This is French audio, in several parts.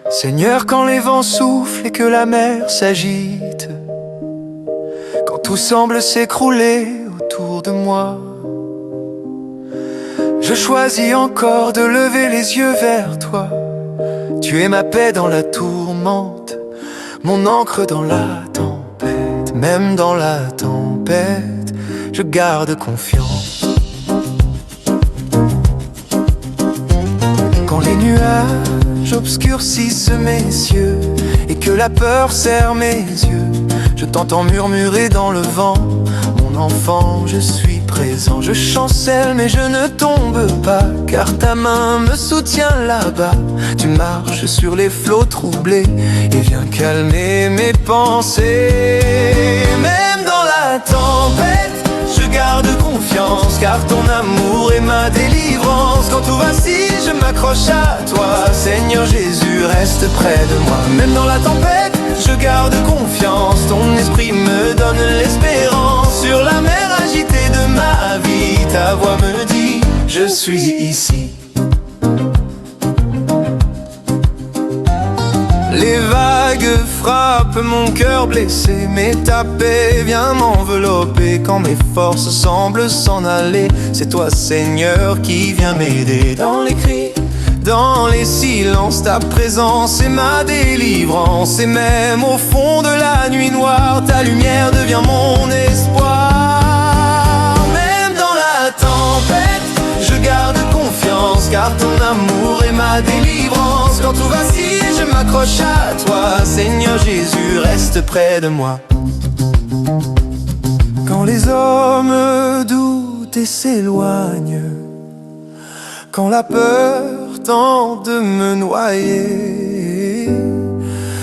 Seigneur, quand les vents soufflent et que la mer s'agite, quand tout semble s'écrouler autour de moi, je choisis encore de lever les yeux vers toi. Tu es ma paix dans la tourmente, mon ancre dans la tempête. Même dans la tempête, je garde confiance. Quand les nuages obscurcissent mes cieux et que la peur serre mes yeux, je t'entends murmurer dans le vent: mon enfant, je suis présent. Je chancelle mais je ne tombe pas, car ta main me soutient là-bas. Tu marches sur les flots troublés et viens calmer mes pensées. Même dans la tempête, je garde confiance, car ton amour est ma délivrance. Quand tout vacille, je m'accroche à toi. Seigneur Jésus, reste près de moi. Même dans la tempête, je garde confiance. Ton esprit me donne l'espérance. Sur la mer agitée de ma vie, ta voix me dit: je suis ici. Les vagues frappent mon cœur blessé, mais ta paix vient m'envelopper. Quand mes forces semblent s'en aller, c'est toi, Seigneur, qui viens m'aider. Dans les cris, dans les silences, ta présence est ma délivrance. Et même au fond de la nuit noire, ta lumière devient mon espoir. Même dans la tempête, je garde confiance, car ton amour est ma délivrance. Quand tout vacille, je m'accroche à toi. Seigneur Jésus, reste près de moi. Quand les hommes doutent et s'éloignent, quand la peur tente de me noyer,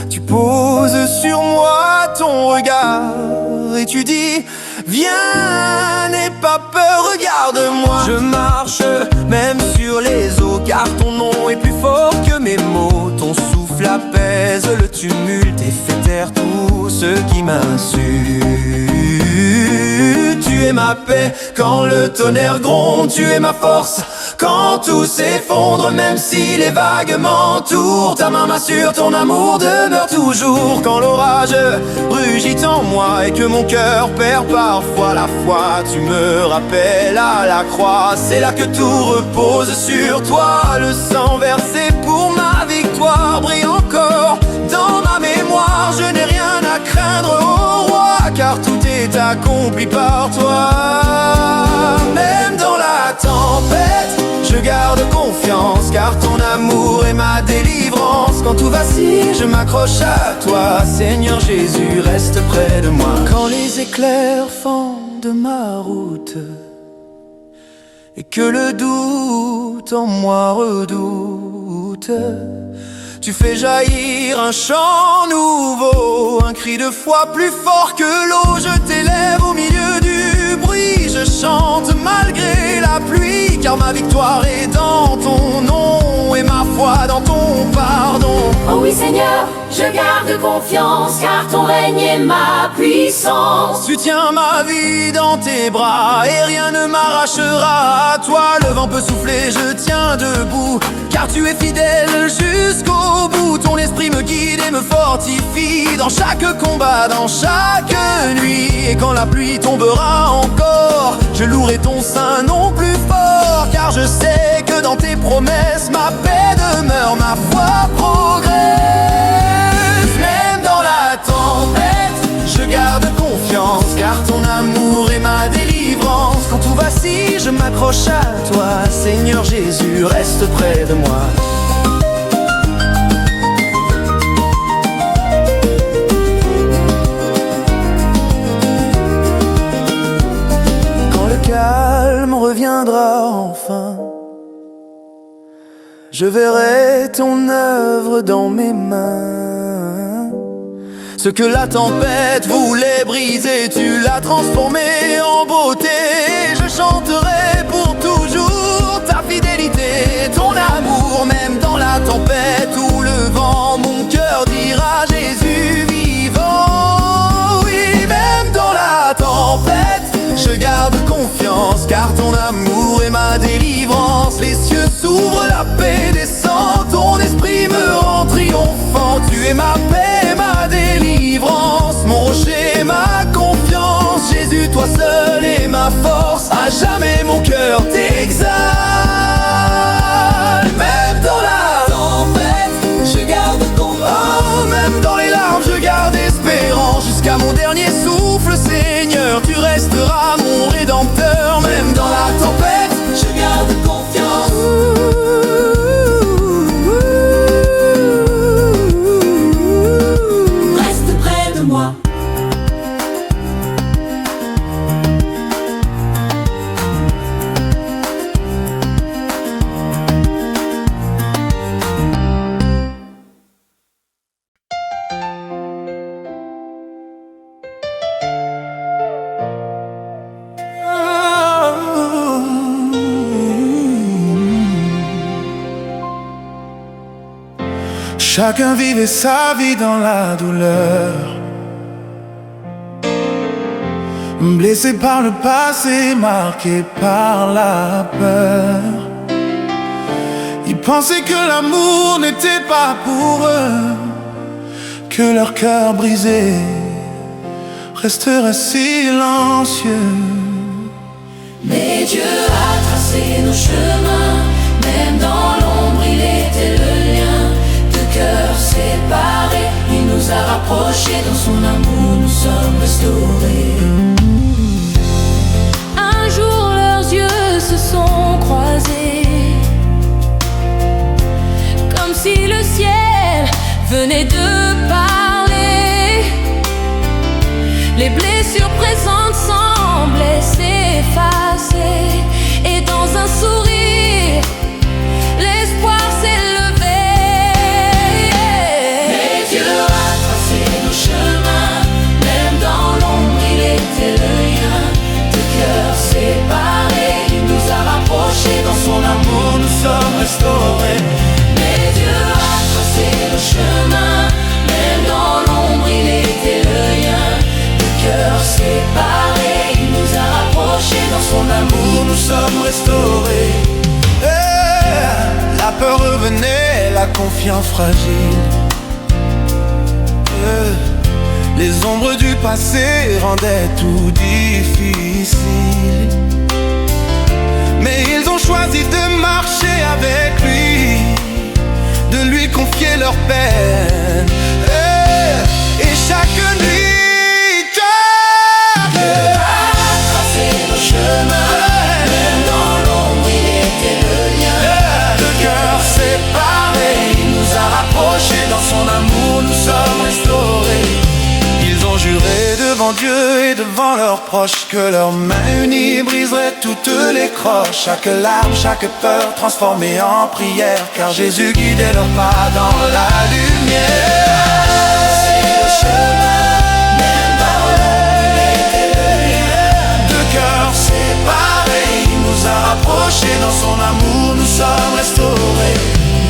tu poses sur moi ton regard et tu dis: viens, n'aie pas peur, regarde-moi. Je marche même sur les eaux, car ton nom est plus fort que mes mots. Ton souffle apaise le tumulte et fait taire tout ce qui m'insulte. Tu es ma paix quand le tonnerre gronde, tu es ma force quand tout s'effondre. Même si les vagues m'entourent, ta main m'assure, ton amour demeure toujours. Quand l'orage rugit en moi et que mon cœur perd parfois la foi, tu me rappelles à la croix. C'est là que tout repose sur toi. Le sang versé pour ma victoire brille encore dans ma mémoire. Je n'ai rien à craindre, ô roi, car tout est accompli par toi. Même dans la tempête, je garde confiance, car ton amour est ma délivrance. Quand tout vacille, je m'accroche à toi. Seigneur Jésus, reste près de moi. Quand les éclairs fendent ma route et que le doute en moi redoute, tu fais jaillir un chant nouveau, un cri de foi plus fort que l'eau. Je t'élève au milieu du bruit, je chante malgré la pluie, car ma victoire est dans ton nom et ma foi dans ton pardon. Oh oui Seigneur, je garde confiance, car ton règne est ma puissance. Tu tiens ma vie dans tes bras et rien ne m'arrachera à toi. Le vent peut souffler, je tiens debout, car tu es fidèle jusqu'au bout. Ton esprit me guide et me fortifie dans chaque combat, dans chaque nuit. Et quand la pluie tombera encore, je louerai ton saint nom plus fort, car je sais que dans tes promesses ma paix demeure, ma foi progresse. Même dans la tempête, je garde confiance, car ton amour est ma délivrance. Quand tout vacille, je m'accroche à toi. Seigneur Jésus, reste près de moi. Quand le calme reviendra enfin, je verrai ton œuvre dans mes mains. Ce que la tempête voulait briser, tu l'as transformé en beauté. Je chanterai pour toujours ta fidélité, ton amour. Même dans la tempête ou le vent, mon cœur dira: Jésus vivant. Oui, même dans la est ma paix, ma délivrance, mon rocher, ma confiance. Jésus, toi seul est ma force, à jamais mon cœur t'exalte. Même dans la tempête, je garde confiance. Oh, même dans les larmes, je garde espérance. Jusqu'à mon dernier souffle, Seigneur, tu resteras mon rédempteur. Même dans la tempête, je garde confiance. Reste près de moi. Chacun vivait sa vie dans la douleur, blessé par le passé, marqué par la peur. Ils pensaient que l'amour n'était pas pour eux, que leur cœur brisé resterait silencieux. Mais Dieu a tracé nos chemins, même dans l'ombre il était le lien. Deux cœurs séparés, il nous a rapprochés, dans son amour nous sommes restaurés. Un jour leurs yeux se sont croisés, comme si le ciel venait de parler. Les blessures présentes semblaient s'effacer, et dans un sourire, l'espoir s'élevait. Mais Dieu a tracé nos chemins, même dans l'ombre il était le lien. Deux cœurs séparés, il nous a rapprochés, dans son amour nous sommes restaurés. Mais Dieu a tracé nos chemins, même dans l'ombre il était le lien. Deux cœurs séparés, il nous a rapprochés, dans son amour Nous sommes restaurés. La peur revenait, la confiance fragile. Les ombres du passé rendaient tout difficile. Mais ils ont choisi de marcher avec lui, de lui confier leur peine. Et chaque nuit, Dieu a tracé nos chemins, même dans l'ombre il était le lien. Deux cœurs séparés, il nous a rapprochés, dans son amour nous sommes restaurés. Ils ont juré devant Dieu et devant leurs proches que leurs mains unies briseraient toutes les croches. Chaque larme, chaque peur transformée en prière, car Jésus guidait leurs pas dans la lumière. Dans son amour nous sommes restaurés.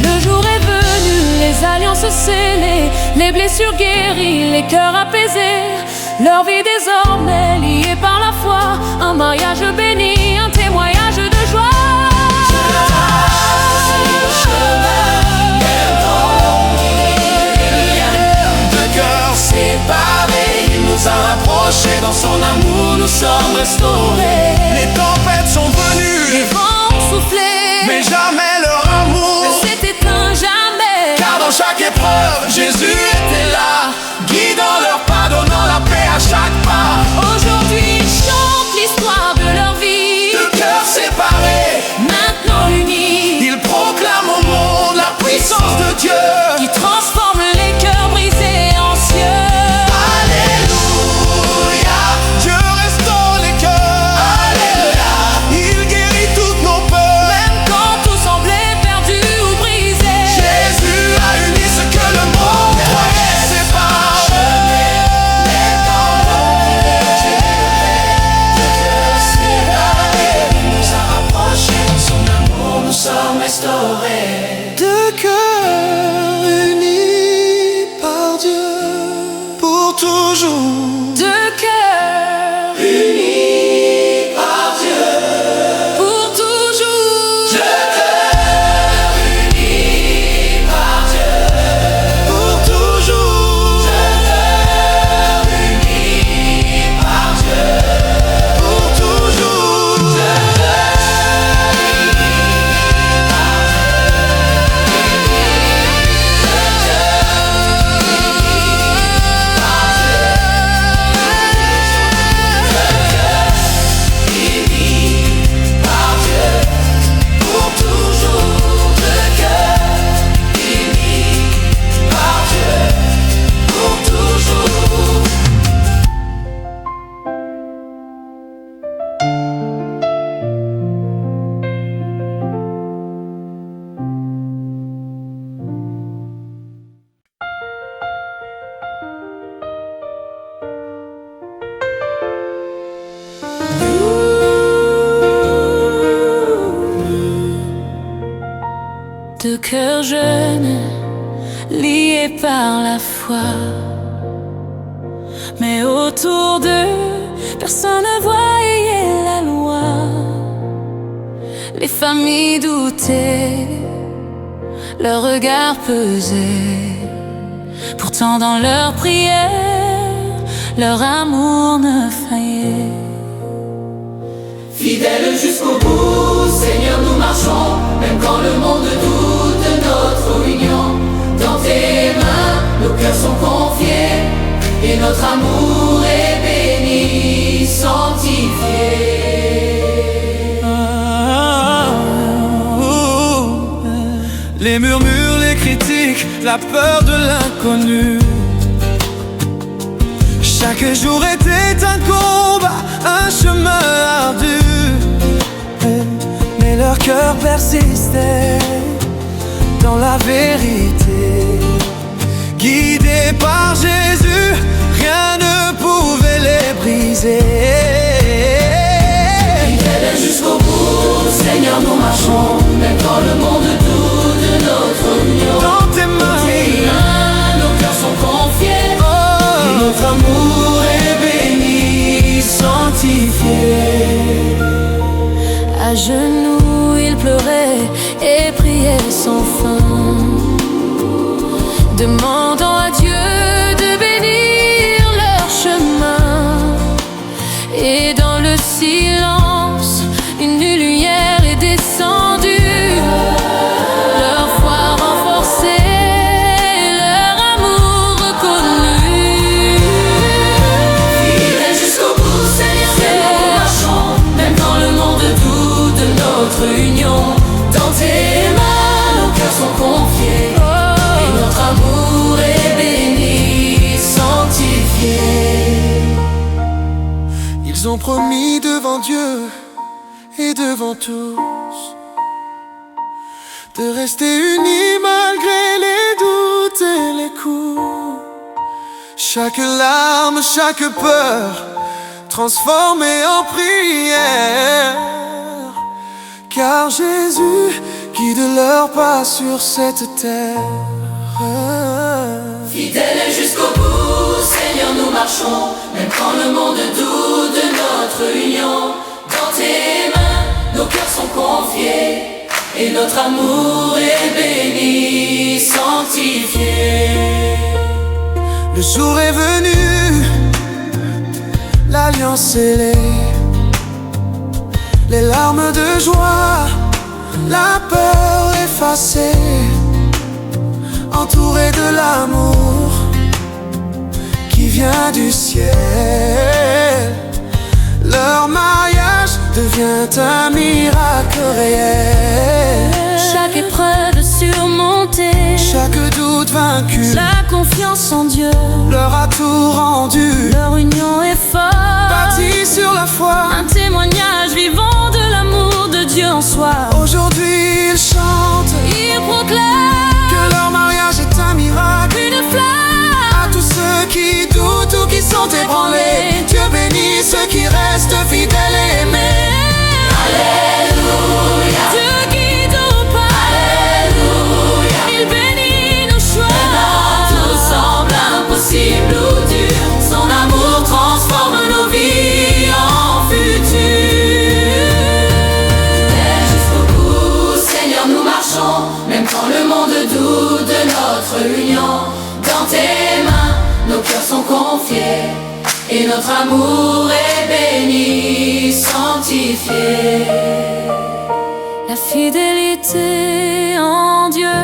Le jour est venu, les alliances scellées, les blessures guéries, les cœurs apaisés. Leur vie désormais liée par la foi, un mariage béni, un témoignage de joie. Deux cœurs séparés, il nous a rapprochés, dans son amour nous sommes restaurés. Les tempêtes sont venues, Les vents ont soufflé, mais jamais leur amour ne s'est éteint jamais. car dans chaque épreuve, Jésus était là, guidant leurs pas, donnant la paix à chaque pas. Aujourd'hui ils chantent l'histoire de leur vie, Deux cœurs séparés, maintenant unis, ils proclament au monde la puissance de Dieu. qui transforme les cœurs brisés en cieux. Alléluia, Dieu restaure les cœurs. Deux cœurs jeunes, liés par la foi, mais autour d'eux, personne ne voyait la loi. Les familles doutaient, leur regard pesait. Pourtant dans leurs prières, leur amour ne faillait. Fidèles jusqu'au bout, Seigneur, nous marchons, même quand le monde doute de notre union. Dans tes mains, nos cœurs sont confiés, et notre amour est béni, sanctifié. Les murmures, les critiques, la peur de l'inconnu. Chaque jour était un combat, un chemin ardu. Mais leur cœur persistait dans la vérité. Guidés par Jésus, rien ne pouvait les briser. Fidèles jusqu'au bout, Seigneur, nous marchons, même quand le monde doute de notre union. Dans tes mains, nos cœurs sont confiés, et notre amour est béni, sanctifié. À genoux, ils pleuraient et priaient sans fin, demandant à Dieu de bénir leur chemin. Et dans le silence, une lumière est descendue, leur foi renforcée, leur amour reconnu. Fidèles jusqu'au bout, Seigneur, nous marchons, même quand le monde doute de notre union. Dans tes mains, nos cœurs sont confiés, et notre amour est béni, sanctifié. ils ont promis devant Dieu et devant tous de rester unis malgré les doutes et les coups. Chaque larme, chaque peur transformée en prière, car Jésus guide leur pas sur cette terre. Fidèles jusqu'au bout, Seigneur, nous marchons, même quand le monde doute de notre union. Dans tes mains, nos cœurs sont confiés, et notre amour est béni, sanctifié. Le jour est venu, l'alliance scellée, les larmes de joie, la peur effacée, entourés de l'amour qui vient du ciel. Leur mariage devient un miracle réel. Chaque épreuve surmontée, Chaque doute vaincu, la confiance en Dieu, leur a tout rendu. leur union est forte, Bâti sur la foi, un témoignage vivant de l'amour de Dieu en soi. aujourd'hui ils chantent Ils proclament que leur mariage est un miracle. une flamme. À tous ceux qui doutent ou qui sont ébranlés, Dieu bénit ceux qui restent fidèles et aimés. Alléluia, Dieu guide au pas, Alléluia. il bénit nos choix. Tout semble impossible ou dur, son amour transforme nos vies en futur. Fidèles jusqu'au bout, Seigneur, nous marchons, même quand le monde doute de notre union. Dans tes mains, nos cœurs sont confiés, et notre amour est béni, sanctifié. La fidélité en Dieu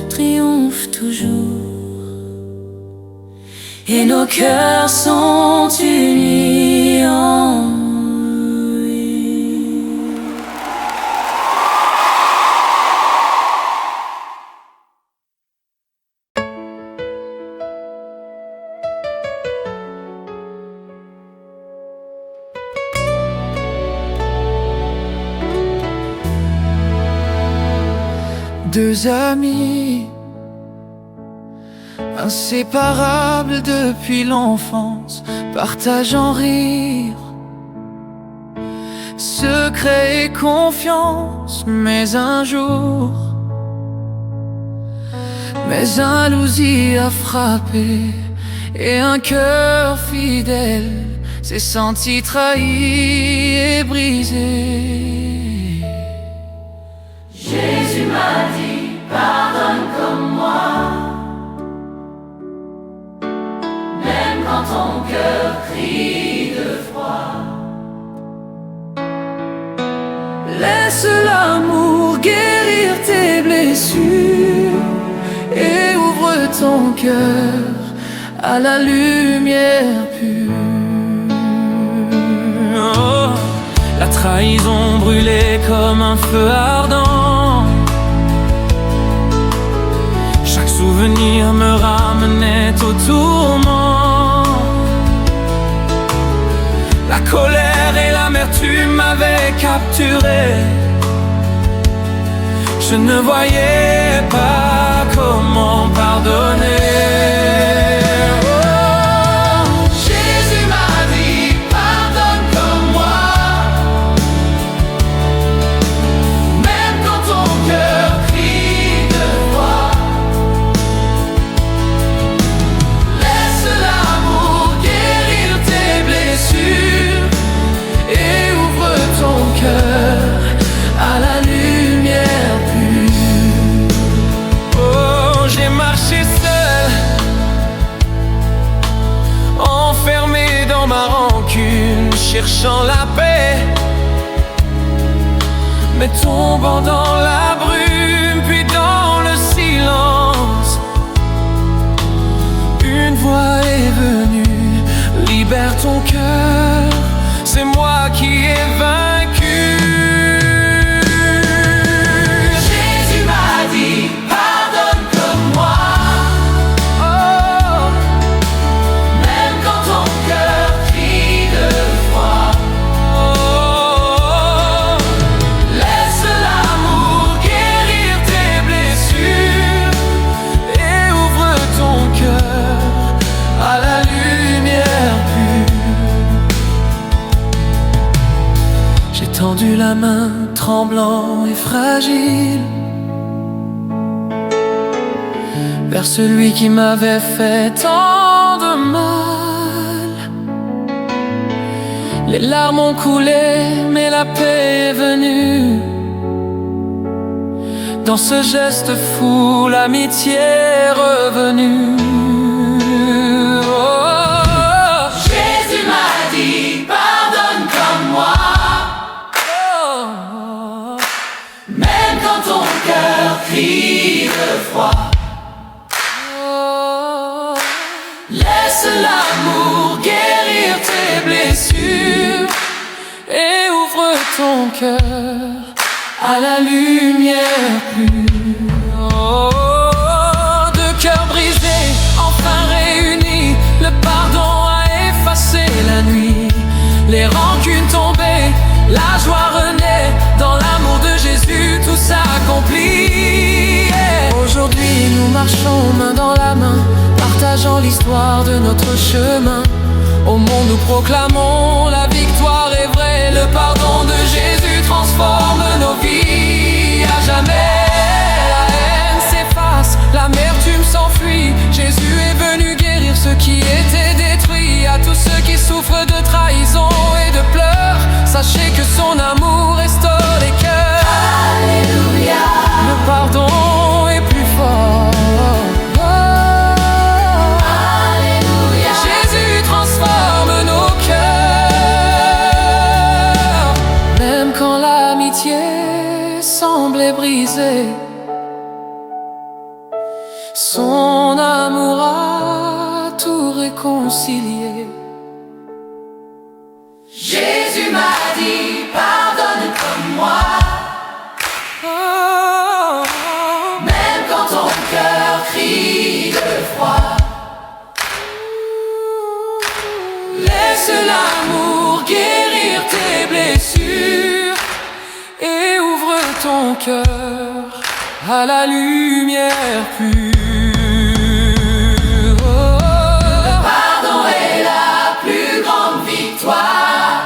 triomphe toujours, et nos cœurs sont unis en lui. Deux amis inséparables depuis l'enfance, partageant rire, secret et confiance. Mais un jour, Mais jalousie a frappé et un cœur fidèle s'est senti trahi et brisé. Jésus m'a dit, pardonne comme moi, même quand ton cœur crie de froid. Laisse l'amour guérir tes blessures et ouvre ton cœur à la lumière pure. Oh, la trahison brûlait comme un feu ardent. Chaque souvenir me ramenait au tourment. La colère et l'amertume m'avaient capturé. Je ne voyais pas comment pardonner. Jésus m'a dit, pardonne comme moi, même quand ton cœur crie de froid. Laisse l'amour guérir tes blessures et ouvre ton cœur à la lumière pure. Oh, j'ai marché seul, enfermé dans ma rancune, cherchant la paix, mais tombant dans la brume, puis dans le silence. Une voix est venue, libère ton cœur, c'est moi qui ai vaincu. Jésus m'a dit, pardonne comme moi, Oh, même quand ton cœur crie de froid. oh, Laisse l'amour guérir tes blessures et ouvre ton cœur à la lumière pure. J'ai tendu la main, tremblant et fragile, vers celui qui m'avait fait tant de mal. Les larmes ont coulé, mais la paix est venue. Dans ce geste fou, l'amitié est revenue. Oh, Jésus m'a dit, pardonne comme moi, oh, même quand ton cœur crie de froid. oh. Laisse l'amour guérir tes blessures Et ouvre ton cœur à la lumière pure. Oh, deux cœurs brisés, enfin réunis, le pardon a effacé la nuit. Les rancunes tombées, la joie renaît, dans l'amour de Jésus tout s'accomplit. Yeah. Aujourd'hui nous marchons main dans la main, partageant l'histoire de notre chemin. Au monde nous proclamons la victoire est vraie, le pardon de Jésus transforme nos vies à jamais. La haine s'efface, l'amertume s'enfuit, Jésus est venu guérir ce qui était détruit. À tous ceux qui souffrent de trahison et de pleurs, sachez que son amour restaure les cœurs. Alléluia. Le pardon est plus fort. Alléluia. Jésus transforme nos cœurs. Même quand l'amitié semblait brisée, son amour a tout réconcilié. Jésus m'a dit, pardonne comme moi, Oh, même quand ton cœur crie de froid. laisse l'amour guérir tes blessures et ouvre ton cœur à la lumière pure. Le pardon est la plus grande victoire.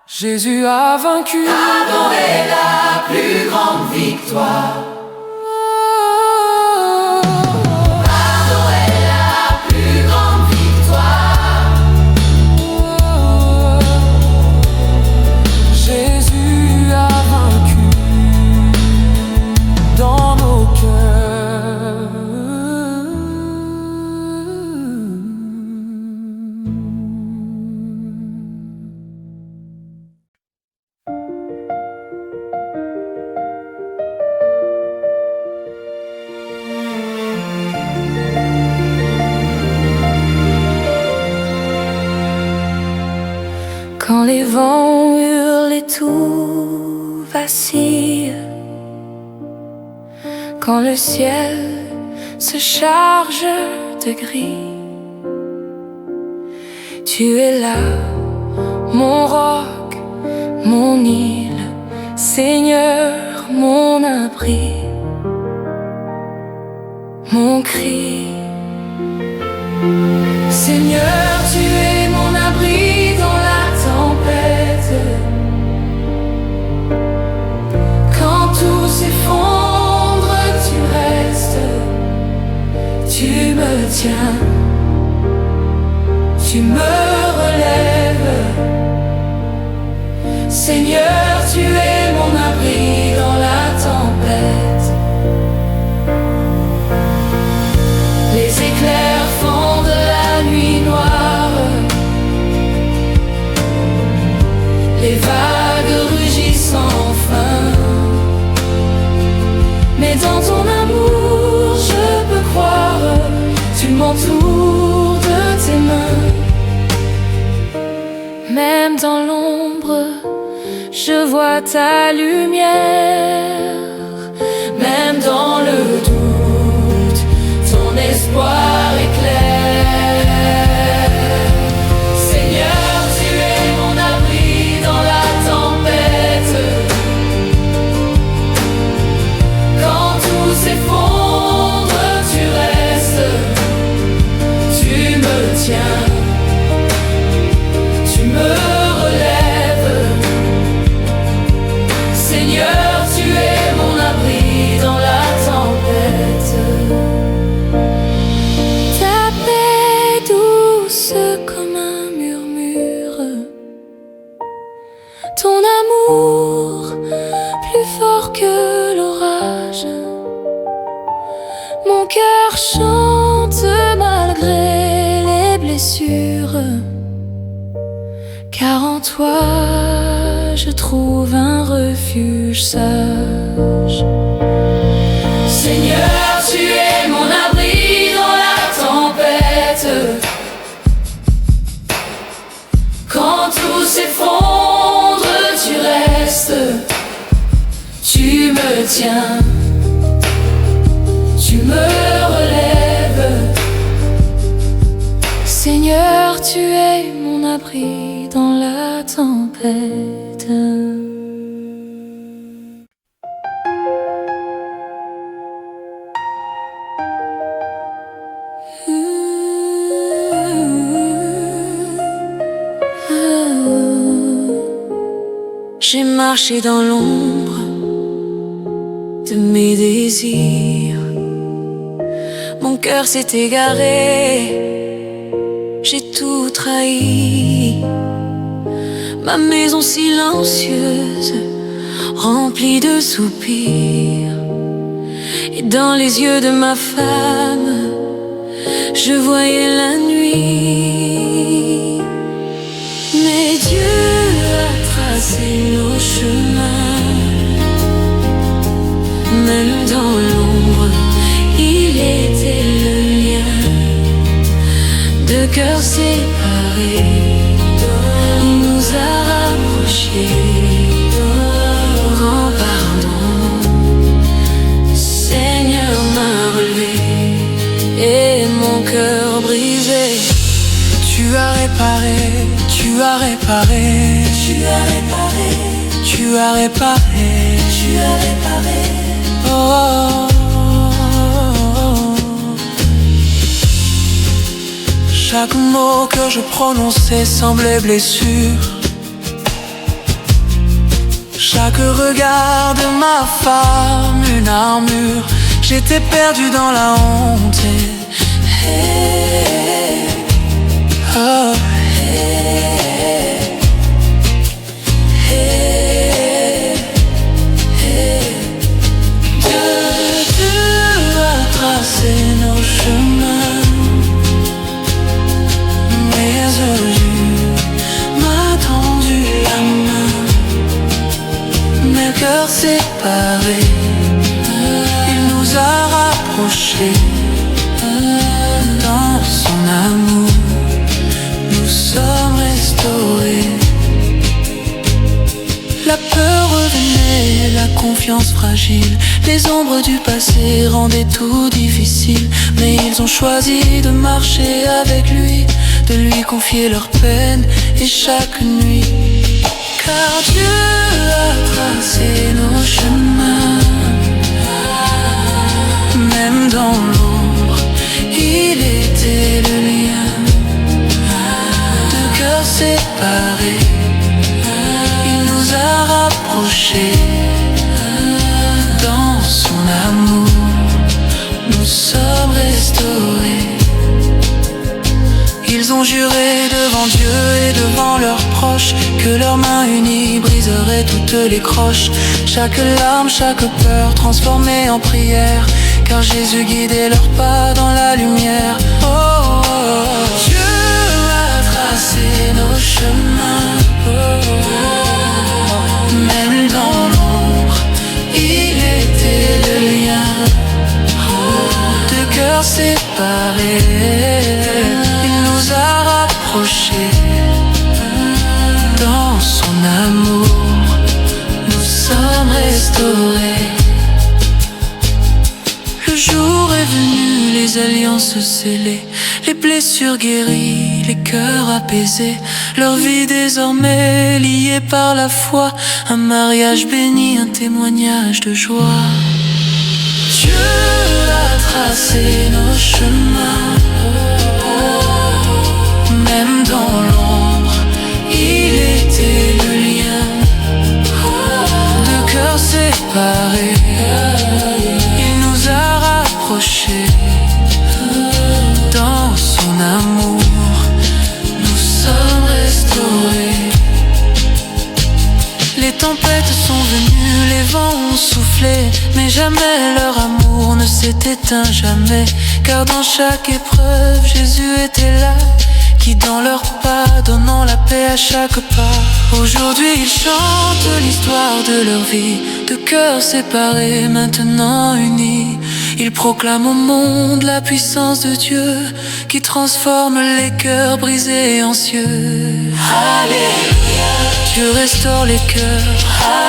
Jésus a vaincu. Pardon est la plus grande victoire. Oh, Quand les vents hurlent et tout vacille, quand le ciel se charge de gris, tu es là, mon roc, mon île, Seigneur, mon abri, mon cri. Seigneur, tu es mon abri dans la tempête. Quand tout s'effondre, tu restes, tu me tiens, tu me relèves. Seigneur, tu es mon abri dans la tempête. Les éclairs font de la nuit noire, les vagues rugissent sans fin. Mais dans ton amour, je peux croire, tu m'entoures de tes mains. Même dans l'ombre, je vois ta lumière. Même dans le doute, ton espoir éclaire. Seigneur, tu es mon abri dans la tempête. Quand tout s'effondre, tu restes, tu me tiens, tu me relèves. Seigneur, tu es mon abri dans la tempête. Ta paix douce comme un murmure, ton amour plus fort que l'orage. Mon cœur chante malgré les blessures, car en toi je trouve un refuge sage. Seigneur, tu es mon abri dans la tempête. Quand tout s'effondre, tu restes, tu me tiens, tu me relèves. Seigneur, tu es mon abri dans la tempête. J'ai marché dans l'ombre de mes désirs. Mon cœur s'est égaré, j'ai tout trahi. Ma maison silencieuse, remplie de soupirs. Et dans les yeux de ma femme, je voyais la nuit. Mais Dieu a tracé nos chemins. Même dans l'ombre, il était le lien. Deux cœurs séparés, il nous a rapprochés. Grand pardon, Seigneur m'a relevé et mon cœur brisé. Tu as réparé, tu as réparé, Tu as réparé, tu as réparé, tu as réparé. oh, oh, oh. Chaque mot que je prononçais semblait blessure. Chaque regard de ma femme une armure. J'étais perdu dans la honte. Oh. Dieu a tracé nos chemins, mais Jésus m'a tendu la main. Mes cœurs séparés, il nous a rapprochés. Dans son amour, nous sommes restaurés. La peur revenait, la confiance fragile. Les ombres du passé rendaient tout difficile. Mais ils ont choisi de marcher avec lui, de lui confier leurs peines et chaque nuit. Car Dieu a tracé nos chemins. Même dans l'ombre, il était le lien. Deux cœurs séparés, il nous a rapprochés. Dans son amour, nous sommes restaurés. Ils ont juré devant Dieu et devant leurs proches que leurs mains unies briseraient toutes les croches. Chaque larme, chaque peur transformée en prière, car Jésus guidait leurs pas dans la lumière. Oh, oh, oh. Dieu a tracé nos chemins. Oh, oh, oh. Même dans l'ombre, il était le lien. Deux cœurs séparés, il nous a rapprochés. Dans son amour, nous sommes restaurés. Le jour est venu, les alliances scellées, les blessures guéries, les cœurs apaisés, leur vie désormais liée par la foi, un mariage béni, un témoignage de joie. Dieu a tracé nos chemins. Même dans l'ombre, il était le lien. Deux cœurs séparés, il nous a rapprochés. Dans son amour, nous sommes restaurés. Les tempêtes sont venues, les vents ont soufflé, mais jamais leur amour ne s'est éteint, jamais. Car dans chaque épreuve, Jésus était là, guidant leurs pas, donnant la paix à chaque pas. Aujourd'hui ils chantent l'histoire de leur vie, de cœurs séparés, maintenant unis. Ils proclament au monde la puissance de Dieu, qui transforme les cœurs brisés en cieux. Alléluia. Dieu restaure les cœurs.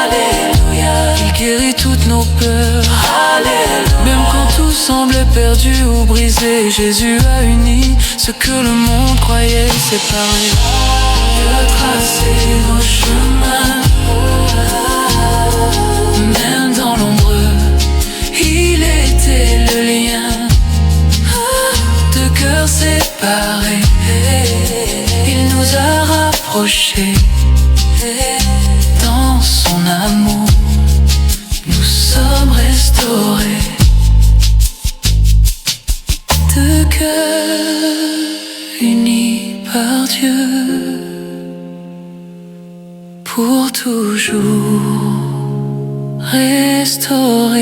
Alléluia. Il guérit toutes nos peurs. Alléluia. Même quand tout semble perdu ou brisé, Jésus a uni ce que le monde croyait séparé. Dieu a tracé nos chemins. Même dans l'ombre, il était le lien. Deux cœurs séparés, il nous a rapprochés. Dans son amour, nous sommes restaurés. Deux cœurs unis par Dieu, pour toujours restaurés.